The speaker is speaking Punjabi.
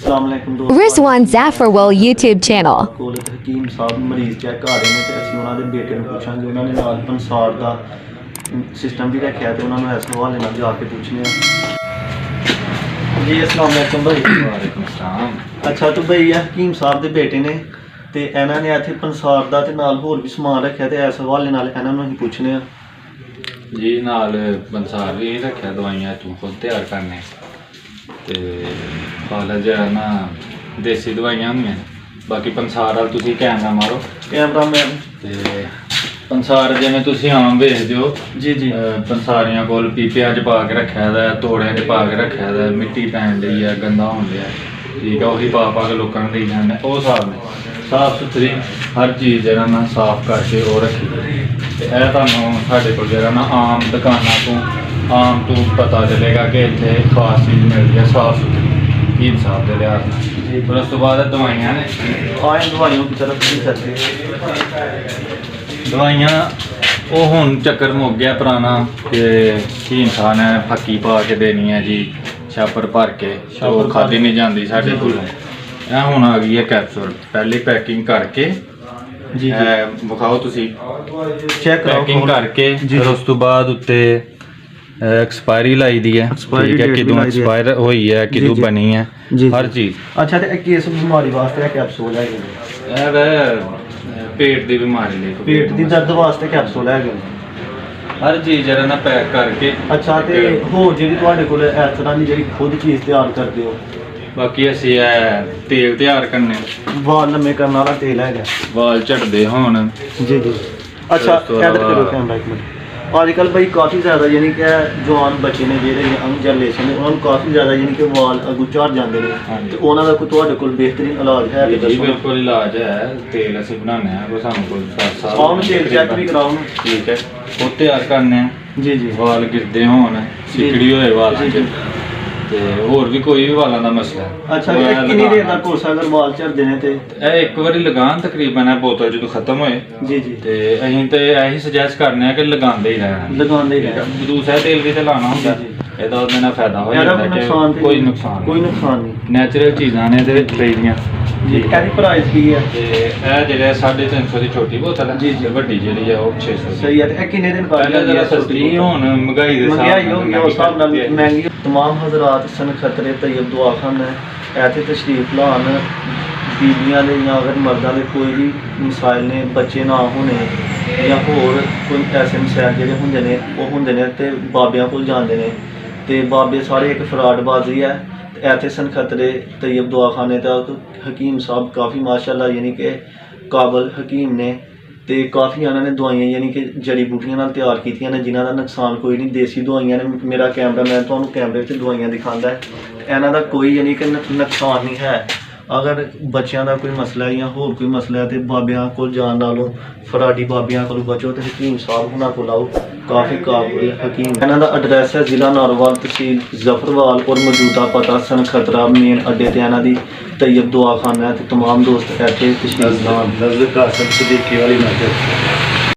Rizwan Zaffarwal YouTube channel. ਕੋਲ ਹਕੀਮ ਸਾਹਿਬ ਮਰੀਜ਼ ਚੈੱਕ ਕਰ ਰਹੇ ਨੇ ਤੇ ਅਸੀਂ ਉਹਨਾਂ ਦੇ ਬੇਟੇ ਨੂੰ ਪੁੱਛਾਂਗੇ। ਉਹਨਾਂ ਨੇ ਨਾਲ ਪਨਸਾਰ ਦਾ ਸਿਸਟਮ ਵੀ ਰੱਖਿਆ ਤੇ ਉਹਨਾਂ ਨੂੰ ਇਸ ਹਵਾਲੇ ਨਾਲ ਜਾ ਕੇ ਪੁੱਛਨੇ ਆ। ਜੀ अस्सलाम वालेकुम भाई। वालेकुम अस्सलाम। अच्छा तो भाई ਇਹ ਹਕੀਮ ਸਾਹਿਬ ਦੇ ਬੇਟੇ ਨੇ ਤੇ ਇਹਨਾਂ ਨੇ ਇੱਥੇ ਪਨਸਾਰ ਦਾ ਤੇ ਨਾਲ ਹੋਰ ਵੀ ਸਮਾਨ ਰੱਖਿਆ ਤੇ ਇਸ ਹਵਾਲੇ ਨਾਲ ਇਹਨਾਂ ਨੂੰ ਅਸੀਂ ਪੁੱਛਨੇ ਆ। जी नाल पंसार भी रखा दवाइयां तू खुद तैयार करने ते कॉलेज है ना देसी दवाइयां होंगे बाकी पंसार वाल तुसी कैमरा मारो कैमरामैन ते पंसार जिवें तुसी आम वेखदे हो जी जी पंसारियां कोल पीपियां च पा के रखा दा तोड़े च पा के रखा दा मिट्टी पैन दी है गंदा होन लिया ठीक है उही पा के लोगों ने देई जाने वो हिसाब ने साफ सुथरी हर चीज़ जरा ना साफ करके वो रखी ते ए तुहानूं साडे कोल जरा ना आम दुकानां तो आम तो पता चलेगा कि इत्थे खास चीज़ मिलती है साफ सुथरी की हिसाब के लिहाज नाल। फिर उस तो बाद दवाइयां ने आए दवाइयों की तरफ नहीं करते दवाइयां वो हुण चक्कर मुक गया पुराना कि इंसान ने फक्की पा के देनी है जी छापर भर के वो खाधी नहीं जाती साडे कोलों ਇਹ ਹੁਣ ਆ ਗਈ ਹੈ ਕੈਪਸੂਲ ਪਹਿਲੇ ਪੈਕਿੰਗ ਕਰਕੇ जी ਵਿਖਾਓ ਤੁਸੀਂ चेक करो ਪੈਕਿੰਗ ਕਰਕੇ ਫਿਰ ਉਸ ਤੋਂ ਬਾਅਦ ਉੱਤੇ ਐਕਸਪਾਇਰੀ ਲਾਈ ਦੀ ਹੈ ਠੀਕ ਹੈ ਕਿਦੋਂ ਐਕਸਪਾਇਰ ਹੋਈ ਹੈ ਕਿਦੋਂ ਬਣੀ ਹੈ ਹਰ ਚੀਜ਼। अच्छा तो किस बीमारी वास्ते कैप्सूल है ਇਹ ਵੇ ਪੇਟ ਦੀ ਬਿਮਾਰੀ ਲਈ पेट की दर्द वास्ते कैप्सूल है ਹਰ ਚੀਜ਼ ਜਿਹੜਾ ਨਾ ਪੈਕ ਕਰਕੇ। अच्छा तो होर जी तुहाडे कोल इस तरह की जी खुद चीज़ तैयार करते हो ਬਾਕੀ ਅਸੀਂ ਇਹ ਤੇਲ ਤਿਆਰ ਕਰਨੇ वाल लम्बे करने वाला तेल है ਵਾਲ ਝੜਦੇ ਹੋਣ। जी जी अच्छा इधर करो कैमरा एक मिनट। आजकल भाई काफ़ी ज़्यादा यानी कि जवान बच्चे ने जेह्ड़े यंग जनरेशन ने उन्होंने काफ़ी ज़्यादा यानी कि वाल अगू झड़ जाते हैं तो उन्होंने कोई तुहाडे कोल बेहतरीन इलाज है जी बिल्कुल इलाज है तेल ਅਸੀਂ ਬਣਾਉਂਦੇ ਹਾਂ ਕੋਈ ਸਾਨੂੰ ਕੋਈ 7 ਸਾਲ ਆਮ ਤੇਲ ਚੈੱਕ ਵੀ ਕਰਾਓ ਨਾ ਠੀਕ ਹੈ ਉਹ ਤਿਆਰ ਕਰਨੇ ਆ ਜੀ ਜੀ ਵਾਲ ਗਿਰਦੇ ਹੋਣ ਸਿੱਕੜੀ ਹੋਏ ਵਾਲਾਂ 'ਚ ਤੇ ਹੋਰ ਵੀ ਕੋਈ ਵੀ ਵਾਲਾਂ ਦਾ ਮਸਲਾ ਹੈ। ਅੱਛਾ ਇਹ ਕਿੰਨੀ ਦੇਰ ਤੱਕ ਕੋਰਸ ਅਗਰ ਵਾਲ ਝੜਦੇ ਨੇ ਤੇ ਇਹ ਇੱਕ ਵਾਰੀ ਲਗਾਉਣ ਤਕਰੀਬਨ ਇਹ ਬੋਤਲ ਜਦੋਂ ਖਤਮ ਹੋਏ ਜੀ ਜੀ ਤੇ ਅਸੀਂ ਤੇ ਇਹੀ ਸੁਜੈਸਟ ਕਰਨੇ ਆ ਕਿ ਲਗਾਉਂਦੇ ਹੀ ਰਹਿਣਾ ਲਗਾਉਂਦੇ ਹੀ ਰਹਿਣਾ ਦੂਸਰਾ ਤੇਲ ਵੀ ਤੇ ਲਾਣਾ ਹੁੰਦਾ ਇਹਦਾ ਉਹਦੇ ਨਾਲ ਫਾਇਦਾ ਹੋ ਜਾਂਦਾ ਕਿ ਕੋਈ ਨੁਕਸਾਨ ਨਹੀਂ ਨੈਚੁਰਲ ਚੀਜ਼ਾਂ ਨੇ ਇਹਦੇ ਵਿੱਚ ਪਈਆਂ ਜੀ। ਇਹਦੀ ਪ੍ਰਾਈਸ ਕੀ ਹੈ ਤੇ ਇਹ ਜਿਹੜੇ 350 ਦੀ ਛੋਟੀ ਬੋਤਲ ਹੈ ਜੀ ਵੱਡੀ ਜਿਹੜੀ ਹੈ ਉਹ 600 ਸਹੀ ਹੈ ਤੇ ਇਹ ਕਿੰਨੇ ਦਿਨ ਪਹਿਲਾਂ ਜਰਾ ਸਸਤੀ ਹੁਣ ਮਹਿੰਗਾਈ ਦੇ ਮਹਿੰਗਾਈ ਹੋ ਗਈ ਉਸ ਹਿਸਾਬ ਨਾਲ ਮਹਿੰਗੀ तमाम हजरात सन खतरे तैयब दुआखाना ऐसे तशरीफ लान बीबियां दे या अगर मर्दा दे कोई भी मसाइल ने बच्चे ना होने या होर कोई ऐसे मसाइल जेह्ड़े होंदे ने वो होंदे ने ते बाबियां कोल जांदे ने ते बाबे सारे एक फ्राडबाजी है ऐसे सन खतरे तैयब दुआखाने तक हकीम साहब काफ़ी माशाल्लाह यानी कि काबल हकीम ने ਤੇ ਕਾਫੀ ਇਹਨਾਂ ਨੇ ਦਵਾਈਆਂ ਯਾਨੀ ਕਿ ਜੜੀ ਬੂਟੀਆਂ ਨਾਲ ਤਿਆਰ ਕੀਤੀਆਂ ਨੇ ਜਿਨ੍ਹਾਂ ਦਾ ਨੁਕਸਾਨ ਕੋਈ ਨਹੀਂ। ਦੇਸੀ ਦਵਾਈਆਂ ਨੇ ਮੇਰਾ ਕੈਮਰਾਮੈਨ ਤੁਹਾਨੂੰ ਕੈਮਰੇ ਵਿੱਚ ਦਵਾਈਆਂ ਦਿਖਾਉਂਦਾ ਹੈ ਇਹਨਾਂ ਦਾ ਕੋਈ ਯਾਨੀ ਕਿ ਨੁਕਸਾਨ ਨਹੀਂ ਹੈ। ਅਗਰ ਬੱਚਿਆਂ ਦਾ ਕੋਈ ਮਸਲਾ ਹੈ ਜਾਂ ਹੋਰ ਕੋਈ ਮਸਲਾ ਹੈ ਤੇ ਬਾਬਿਆਂ ਕੋਲ ਜਾਣ ਨਾਲੋਂ ਫਰਾਡੀ ਬਾਬਿਆਂ ਕੋਲ ਬਚੋ ਤੇ ਹਕੀਮ ਸਾਹਿਬ ਉਹਨਾਂ ਕੋਲ ਆਓ ਕਾਫੀ ਕਾਬਲ ਹਕੀਮ। ਇਹਨਾਂ ਦਾ ਐਡਰੈਸ ਹੈ ਜ਼ਿਲ੍ਹਾ ਨਾਰੋਵਾਲ ਤਹਿਸੀਲ ਜ਼ਫਰਵਾਲ ਔਰ ਮੌਜੂਦਾ ਪਤਾ ਸਨ ਖਤਰਾ ਮੇਨ ਅੱਡੇ ਤੇ ਇਹਨਾਂ ਦੀ तैयब दुआखाना है तो तमाम दोस्त ऐसे तशरीफ लान नज़र का सबसे देखने वाली नजर।